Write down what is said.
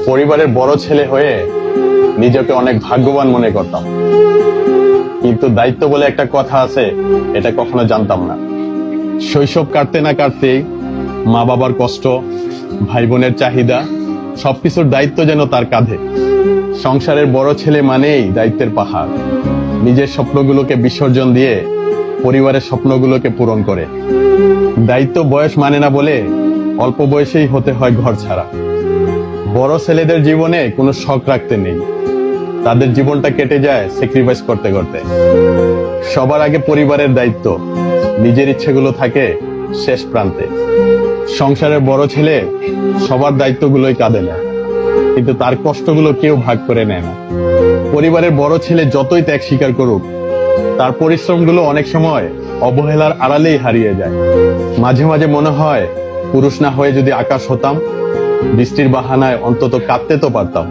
পরিবারের বড় ছেলে হয়ে নিজেকে অনেক ভাগ্যবান মনে করতাম, কিন্তু দায়িত্ব বলে একটা কথা আছে, এটা কখনো জানতাম না। শৈশব কাটতে না কাটতেই মা বাবার কষ্ট, ভাই বোনের চাহিদা, সবকিছুর দায়িত্ব যেন তার কাঁধে। সংসারের বড় ছেলে মানেই দায়িত্বের পাহাড়, নিজের স্বপ্নগুলোকে বিসর্জন দিয়ে পরিবারের স্বপ্নগুলোকে পূরণ করে। দায়িত্ব বয়স মানে না বলে অল্প বয়সেই হতে হয় ঘর ছাড়া। বড় ছেলেদের জীবনে কোনো শখ রাখতে নেই, তাদের জীবনটা কেটে যায় স্যাক্রিফাইস করতে করতে। সবার আগে পরিবারের দায়িত্ব, নিজের ইচ্ছেগুলো থাকে শেষ প্রান্তে। সংসারের বড় ছেলে সবার দায়িত্বগুলোই কাঁধে নেয়, কিন্তু তার কষ্টগুলো কেউ ভাগ করে নেয় না। পরিবারের বড় ছেলে যতই ত্যাগ স্বীকার করুক, তার পরিশ্রমগুলো অনেক সময় অবহেলার আড়ালেই হারিয়ে যায়। মাঝে মাঝে মনে হয়, পুরুষ না হয়ে যদি আকাশ হতাম, বৃষ্টির বাহানায় অন্তত কাঁদতে তো পারতাম।